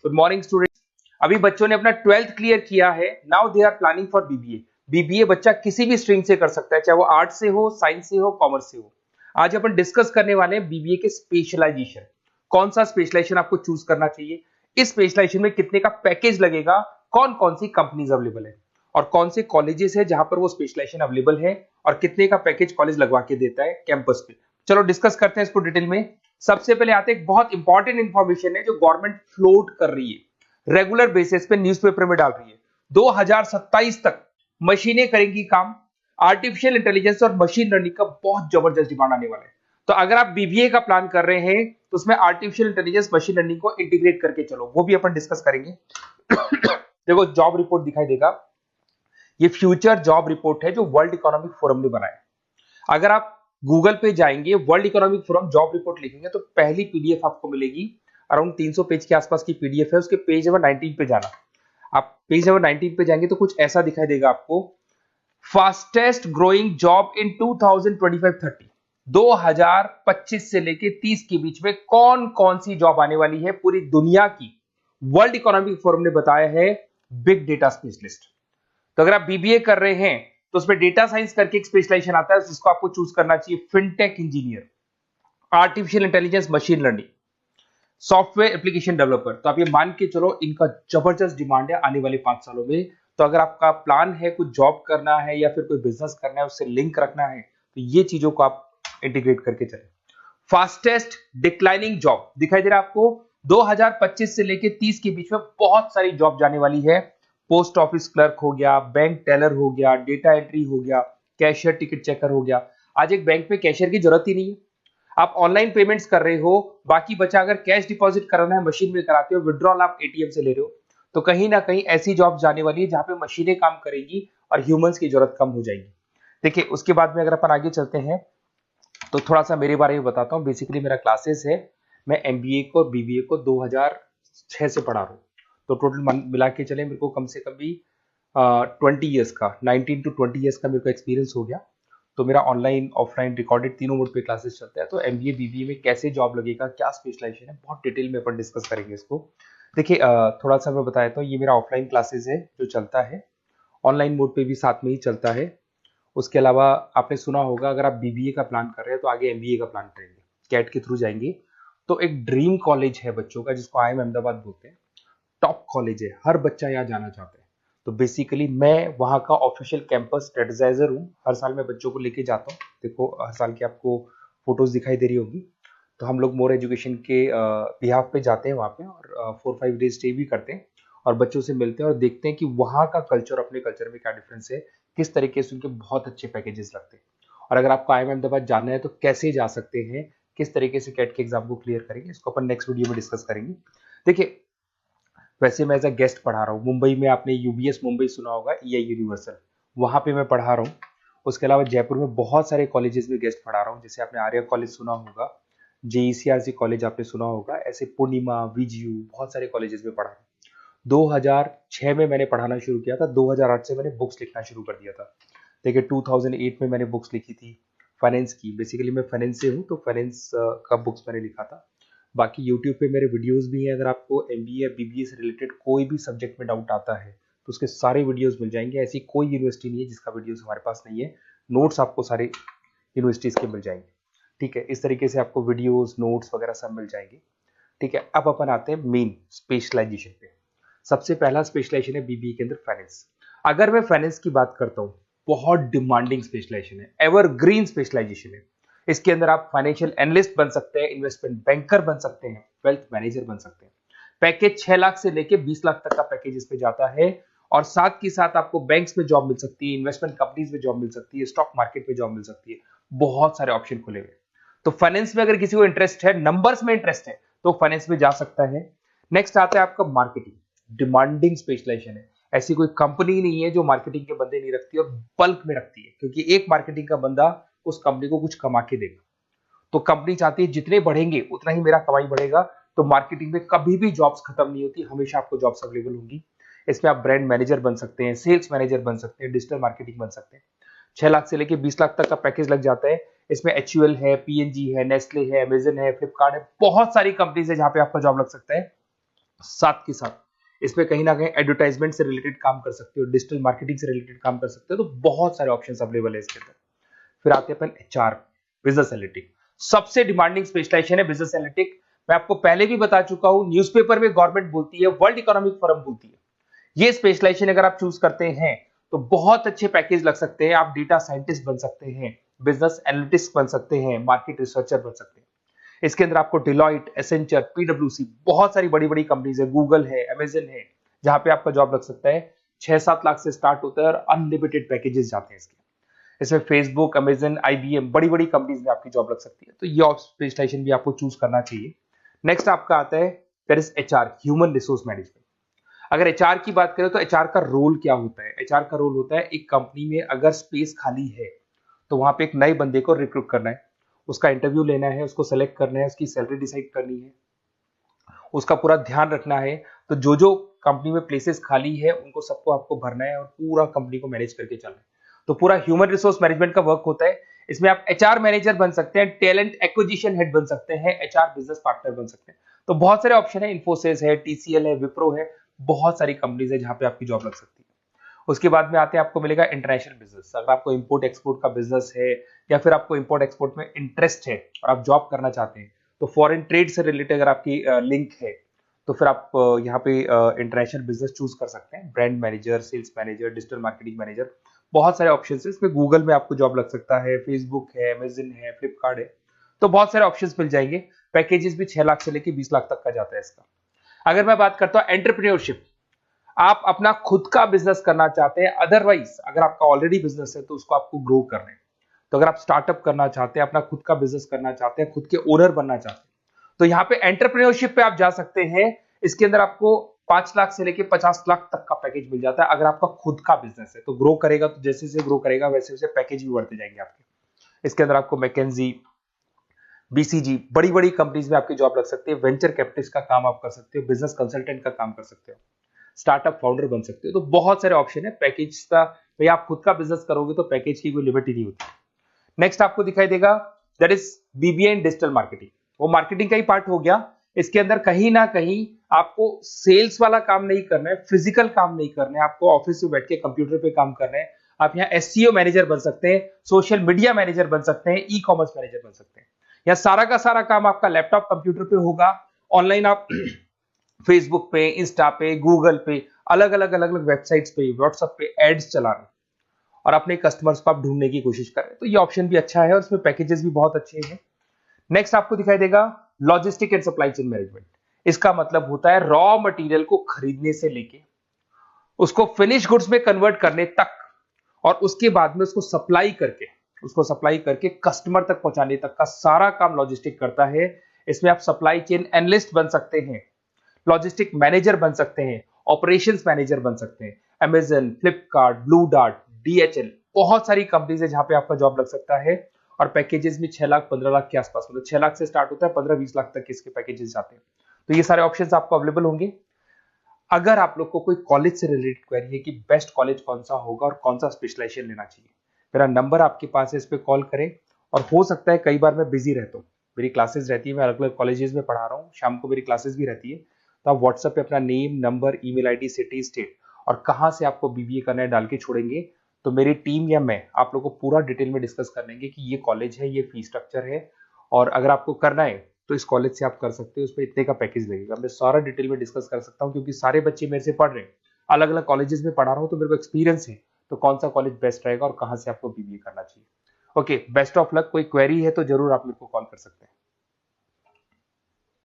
Good morning students. अभी बच्चों ने अपना 12th क्लियर किया है। Now they are planning for BBA. BBA बच्चा किसी भी स्ट्रीम से कर सकता है, चाहे वो आर्ट से हो, साइंस से हो, कॉमर्स से हो। आज अपन डिस्कस करने वाले हैं बीबीए के स्पेशलाइजेशन। कौन सा स्पेशलाइजेशन आपको चूज करना चाहिए, इस स्पेशलाइजेशन में कितने का पैकेज लगेगा, कौन कौन सी कंपनीज अवेलेबल है और कौन से कॉलेजेस है जहां पर वो स्पेशलाइजेशन अवेलेबल है और कितने का पैकेज कॉलेज लगवा के देता है कैंपस पे। चलो डिस्कस करते हैं इसको डिटेल में। सबसे पहले आते हैं, एक बहुत इंपॉर्टेंट इंफॉर्मेशन है जो गवर्नमेंट फ्लोट कर रही है, रेगुलर बेसिस पे न्यूज़पेपर में डाल रही है। 2027 तक मशीनें करेंगी काम। आर्टिफिशियल इंटेलिजेंस और मशीन लर्निंग का बहुत जबरदस्त डिमांड आने वाला है। तो अगर आप बीबीए का प्लान कर रहे हैं तो उसमें आर्टिफिशियल इंटेलिजेंस, मशीन लर्निंग को इंटीग्रेट करके चलो, वो भी अपन डिस्कस करेंगे। देखो जॉब रिपोर्ट दिखाई देगा, ये फ्यूचर जॉब रिपोर्ट है जो वर्ल्ड इकोनॉमिक फोरम ने बनाया। अगर आप गूगल पे जाएंगे, world economic forum job report लिखेंगे तो पहली पीडीएफ आपको मिलेगी। अराउंड 300 पेज के आसपास की पीडीएफ है। उसके पेज नंबर 19 पे जाना। आप पेज नंबर 19 पे जाएंगे तो कुछ ऐसा दिखाई देगा आपको, फास्टेस्ट ग्रोइंग जॉब इन 2025-30, 2025 से लेके 30 के बीच में कौन कौन सी जॉब आने वाली है पूरी दुनिया की। वर्ल्ड इकोनॉमिक फोरम ने बताया है बिग डेटा स्पेशलिस्ट। तो अगर आप बीबीए कर रहे हैं तो उसमें डेटा साइंस करके एक स्पेशलाइजेशन आता है, जिसको आपको चूज करना चाहिए। Fintech engineer, artificial intelligence, machine learning, software application developer. तो आप ये मान के चलो इनका जबरदस्त डिमांड है आने वाले 5 सालों में। तो अगर आपका प्लान है कुछ जॉब करना है या फिर कोई बिजनेस करना है, उससे लिंक रखना है, तो ये चीजों को आप इंटीग्रेट करके चले। फास्टेस्ट डिक्लाइनिंग जॉब दिखाई दे रहा है आपको, 2025 से लेके 30 के बीच में बहुत सारी जॉब जाने वाली है। पोस्ट ऑफिस क्लर्क हो गया, बैंक टेलर हो गया, डेटा एंट्री हो गया, कैशियर, टिकट चेकर हो गया। आज एक बैंक में कैशियर की जरूरत ही नहीं है, आप ऑनलाइन पेमेंट्स कर रहे हो। बाकी बचा अगर कैश डिपॉजिट कराना है मशीन में कराते हो, विड्रॉल आप एटीएम से ले रहे हो। तो कहीं ना कहीं ऐसी जॉब जाने वाली है जहां पे मशीनें काम करेगी और ह्यूमंस की जरूरत कम हो जाएगी। देखिए उसके बाद में अगर अपन आगे चलते हैं तो थोड़ा सा मेरे बारे में बताता हूँ। बेसिकली मेरा क्लासेस है, मैं एमबीए को और बीबीए को 2006 से पढ़ा रहा हूँ। तो टोटल मिला के चले मेरे को कम से कम भी 20 ईयर्स का, 19 to 20 ईयर्स का मेरे को एक्सपीरियंस हो गया। तो मेरा ऑनलाइन, ऑफलाइन, रिकॉर्डेड तीनों मोड पे क्लासेस चलते हैं। तो एमबीए बीबीए में कैसे जॉब लगेगा, क्या स्पेशलाइजेशन है, बहुत डिटेल में अपन डिस्कस करेंगे इसको। देखिए थोड़ा सा मैं बताया था, ये मेरा ऑफलाइन क्लासेस है जो चलता है, ऑनलाइन मोड पे भी साथ में ही चलता है। उसके अलावा आपने सुना होगा, अगर आप बीबीए का प्लान कर रहे हैं तो आगे एमबीए का प्लान करेंगे, कैट के थ्रू जाएंगे। तो एक ड्रीम कॉलेज है बच्चों का जिसको आईएम अहमदाबाद बोलते हैं, टॉप कॉलेज है, हर बच्चा यहाँ जाना चाहता है। तो बेसिकली मैं वहाँ का ऑफिशियल कैंपस स्ट्रेटेजाइजर हूँ। हर साल मैं बच्चों को लेके जाता हूँ। देखो हर साल की आपको फोटोज दिखाई दे रही होगी। तो हम लोग मोर एजुकेशन के बिहाफ पे जाते हैं वहाँ पे और 4-5 डेज स्टे भी करते हैं और बच्चों से मिलते हैं और देखते हैं कि वहाँ का कल्चर अपने कल्चर में क्या डिफरेंस है, किस तरीके से उनके बहुत अच्छे पैकेजेस लगते हैं। और अगर आपको आईएम अहमदाबाद जाना है तो कैसे जा सकते हैं, किस तरीके से कैट के एग्जाम को क्लियर करेंगे, इसको अपन नेक्स्ट वीडियो में डिस्कस करेंगे। देखिए वैसे मैं एज अ गेस्ट पढ़ा रहा हूँ मुंबई में, आपने यूबीएस मुंबई सुना होगा, ईआई यूनिवर्सल, वहाँ पे मैं पढ़ा रहा हूँ। उसके अलावा जयपुर में बहुत सारे कॉलेजेस में गेस्ट पढ़ा रहा हूँ, जैसे आपने आर्या कॉलेज सुना होगा, जेईसीआरसी कॉलेज आपने सुना होगा, ऐसे पूर्णिमा, वीजीयू, बहुत सारे कॉलेजेस में पढ़ा हूँ। 2006 में मैंने पढ़ाना शुरू किया था, 2008 से मैंने बुक्स लिखना शुरू कर दिया था। देखिए 2008 में मैंने बुक्स लिखी थी फाइनेंस की। बेसिकली मैं फाइनेंस से हूँ तो फाइनेंस का बुक्स मैंने लिखा था। बाकी यूट्यूब पे मेरे वीडियोस भी हैं। अगर आपको एमबीए या बीबीए से रिलेटेड कोई भी सब्जेक्ट में डाउट आता है तो उसके सारे वीडियोस मिल जाएंगे। ऐसी कोई यूनिवर्सिटी नहीं है जिसका वीडियोस हमारे पास नहीं है। नोट्स आपको सारे यूनिवर्सिटीज के मिल जाएंगे। ठीक है, इस तरीके से आपको वीडियोस, नोट्स वगैरह सब मिल जाएंगे। ठीक है, अब अपन आते हैं मेन स्पेशलाइजेशन पे। सबसे पहला स्पेशलाइजेशन है बीबीए के अंदर फाइनेंस। अगर मैं फाइनेंस की बात करता हूँ, बहुत डिमांडिंग स्पेशलाइजेशन है, एवरग्रीन स्पेशलाइजेशन है। इसके अंदर आप फाइनेंशियल एनालिस्ट बन सकते हैं, इन्वेस्टमेंट बैंकर बन सकते हैं, वेल्थ मैनेजर बन सकते हैं। पैकेज 6 लाख से लेके 20 लाख तक का पैकेज इस पे जाता है और साथ के साथ आपको बैंक्स में जॉब मिल सकती है, इन्वेस्टमेंट कंपनीज में जॉब मिल सकती है, स्टॉक मार्केट में जॉब मिल सकती है। बहुत सारे ऑप्शन खुले हुए। तो फाइनेंस में अगर किसी को इंटरेस्ट है, नंबर्स में इंटरेस्ट है, तो फाइनेंस में जा सकता है। नेक्स्ट आता है आपका मार्केटिंग, डिमांडिंग स्पेशलाइजेशन है। ऐसी कोई कंपनी नहीं है जो मार्केटिंग के बंदे नहीं रखती और बल्क में रखती है, क्योंकि एक मार्केटिंग का बंदा उस कंपनी को कुछ कमा के देगा। तो कंपनी चाहती है जितने बढ़ेंगे उतना ही मेरा कमाई बढ़ेगा। तो मार्केटिंग में कभी भी जॉब्स खत्म नहीं होती, हमेशा आपको जॉब्स अवेलेबल होंगी। इसमें आप ब्रांड मैनेजर बन सकते हैं, सेल्स मैनेजर बन सकते हैं, डिजिटल मार्केटिंग बन सकते हैं। 6 लाख से लेके 20 लाख तक का पैकेज लग जाता है। इसमें एचयूएल है, पीएनजी है, नेस्ले है, अमेजन है, फ्लिपकार्ट है, बहुत सारी कंपनीज है जहां पे आपका जॉब लग सकता है। साथ के साथ इसमें कहीं ना कहीं एडवर्टाइजमेंट से रिलेटेड काम कर सकते हो, डिजिटल मार्केटिंग से रिलेटेड काम कर सकते हो, तो बहुत सारे ऑप्शंस अवेलेबल है इसके अंदर। फिर आते हैं अपन एचआर, बिजनेस एनालिटिक। सबसे डिमांडिंग स्पेशलाइजेशन है बिजनेस एनालिटिक। मैं आपको पहले भी बता चुका हूं, न्यूज़पेपर में गवर्नमेंट बोलती है, वर्ल्ड इकोनॉमिक फोरम बोलती है। ये स्पेशलाइजेशन अगर आप चूज करते हैं तो बहुत अच्छे पैकेज लग सकते हैं। आप डेटा साइंटिस्ट बन सकते हैं, बिजनेस एनालिटिस्ट बन सकते हैं, मार्केट रिसर्चर बन सकते हैं। इसके अंदर आपको डिलॉइट, एसेंचर, पीडब्ल्यूसी, बहुत सारी बड़ी बड़ी कंपनीज है, गूगल है, अमेजन है, जहां पे आपका जॉब लग सकता है। 6-7 लाख से स्टार्ट होता है और अनलिमिटेड पैकेजेस जाते हैं इसके। इसमें फेसबुक, अमेजन, आईबीएम, बड़ी बड़ी कंपनीज में आपकी जॉब लग सकती है, तो ये स्पेशलाइजेशन भी आपको चूज करना चाहिए। नेक्स्ट आपका आता है there is HR, human resource management. अगर एचआर की बात करें तो एचआर का रोल क्या होता है? एचआर का रोल होता है, एक कंपनी में अगर स्पेस खाली है तो वहां पे एक नए बंदे को रिक्रूट करना है, उसका इंटरव्यू लेना है, उसको सेलेक्ट करना है, उसकी सैलरी डिसाइड करनी है, उसका पूरा ध्यान रखना है। तो जो जो कंपनी में प्लेसेस खाली है उनको सबको आपको भरना है और पूरा कंपनी को मैनेज करके चलना है। तो पूरा ह्यूमन रिसोर्स मैनेजमेंट का वर्क होता है। इसमें आप एचआर मैनेजर बन सकते हैं, टैलेंट एक्विजिशन हेड बन सकते हैं, एचआर बिजनेस पार्टनर बन सकते हैं। तो बहुत सारे ऑप्शन है, इन्फोसिस है, टीसीएल है, विप्रो है, बहुत सारी कंपनीज है जहां पे आपकी जॉब लग सकती है। उसके बाद में आते हैं, आपको मिलेगा इंटरनेशनल बिजनेस। अगर आपको इंपोर्ट एक्सपोर्ट का बिजनेस है या फिर आपको इंपोर्ट एक्सपोर्ट में इंटरेस्ट है और आप जॉब करना चाहते हैं, तो फॉरेन ट्रेड से रिलेटेड अगर आपकी लिंक है तो फिर आप यहाँ पे इंटरनेशनल बिजनेस चूज कर सकते हैं। Brand manager, sales manager, digital marketing manager, बहुत सारे ऑप्शन है इसमें। गूगल में आपको जॉब लग सकता है, फेसबुक है, अमेजन है, फ्लिपकार्ट है, तो बहुत सारे ऑप्शन मिल जाएंगे। पैकेजेस भी 6 लाख से लेकर 20 लाख तक का जाता है इसका। अगर मैं बात करता हूँ एंटरप्रेन्योरशिप, आप अपना खुद का बिजनेस करना चाहते हैं, अदरवाइज अगर आपका ऑलरेडी बिजनेस है तो उसको आपको ग्रो करना है। तो अगर आप स्टार्टअप करना चाहते हैं, अपना खुद का बिजनेस करना चाहते हैं, खुद के ओनर बनना चाहते हैं, तो यहाँ पे एंटरप्रेन्योरशिप पे आप जा सकते हैं। इसके अंदर आपको 5 लाख से लेके 50 लाख तक का पैकेज मिल जाता है। अगर आपका खुद का बिजनेस है तो ग्रो करेगा, तो जैसे जैसे ग्रो करेगा वैसे वैसे पैकेज भी बढ़ते जाएंगे आपके। इसके अंदर आपको मैकेंजी, बीसीजी, बड़ी बड़ी कंपनीज में आपकी जॉब लग सकती है। वेंचर कैपिटलिस्ट का काम आप कर सकते हो, बिजनेस कंसल्टेंट का काम कर सकते हो, स्टार्टअप फाउंडर बन सकते हो। तो बहुत सारे ऑप्शन है पैकेज का। भाई आप खुद का बिजनेस करोगे तो पैकेज की कोई लिमिट ही नहीं होती। नेक्स्ट आपको दिखाई देगा that is BBA in digital marketing. वो मार्केटिंग का ही पार्ट हो गया। इसके अंदर कहीं ना कहीं आपको सेल्स वाला काम नहीं करना है, फिजिकल काम नहीं करना है, आपको ऑफिस में बैठ के कंप्यूटर पे काम करना है। आप यहाँ एसईओ मैनेजर बन सकते हैं, सोशल मीडिया मैनेजर बन सकते हैं, ई कॉमर्स मैनेजर बन सकते हैं। यहाँ सारा का सारा काम आपका लैपटॉप कंप्यूटर पे होगा। ऑनलाइन आप फेसबुक पे, इंस्टा पे, गूगल पे, अलग अलग अलग अलग वेबसाइट्स पे, व्हाट्सएप पे एड्स चला रहे हैं और अपने कस्टमर्स को आप ढूंढने की कोशिश कर रहे हैं। तो ये ऑप्शन भी अच्छा है और इसमें पैकेजेस भी बहुत अच्छे हैं। नेक्स्ट आपको दिखाई देगा logistic and supply chain management. इसका मतलब होता है रॉ मटेरियल को खरीदने से लेके उसको फिनिश गुड्स में कन्वर्ट करने तक और उसके बाद में उसको सप्लाई करके कस्टमर तक पहुंचाने तक का सारा काम लॉजिस्टिक करता है। इसमें आप सप्लाई चेन एनालिस्ट बन सकते हैं, लॉजिस्टिक मैनेजर बन सकते हैं, ऑपरेशंस मैनेजर बन सकते हैं। Amazon, Flipkart, blue dart, DHL, बहुत सारी कंपनीज है जहां पे आपका जॉब लग सकता है। और पैकेजेस भी 6 लाख 15 लाख के आसपास, मतलब 6 लाख से स्टार्ट होता है, 15-20 लाख तक के इसके पैकेजेस जाते हैं। तो ये सारे ऑप्शंस आपको अवेलेबल होंगे। अगर आप लोग को कोई कॉलेज से रिलेटेड क्वेरी है कि बेस्ट कॉलेज कौन सा होगा और कौन सा स्पेशलाइजेशन लेना चाहिए, मेरा नंबर आपके पास है, इस पे कॉल करें। और हो सकता है कई बार मैं बिजी रहता हूँ, मेरी क्लासेस रहती है, मैं अलग अलग कॉलेजेस में पढ़ा रहा हूँ, शाम को मेरी क्लासेस भी रहती है। तो आप व्हाट्सएप पे अपना name, number, email ID, city, state और कहाँ से आपको बीबीए करना है डाल के छोड़ेंगे, तो मेरी टीम या मैं आप लोग को पूरा डिटेल में डिस्कस कर लेंगे कि ये कॉलेज है, ये फीस स्ट्रक्चर है, और अगर आपको करना है तो इस कॉलेज से आप कर सकते हो, उस पर इतने का पैकेज लगेगा। मैं सारा डिटेल में डिस्कस कर सकता हूँ क्योंकि सारे बच्चे मेरे से पढ़ रहे हैं, अलग अलग कॉलेजेस में पढ़ा रहा हूँ, तो मेरे को एक्सपीरियंस है तो कौन सा कॉलेज बेस्ट रहेगा और कहाँ से आपको बीबीए करना चाहिए। Okay, best of luck. कोई क्वेरी है तो जरूर आप मेरे को कॉल कर सकते हैं।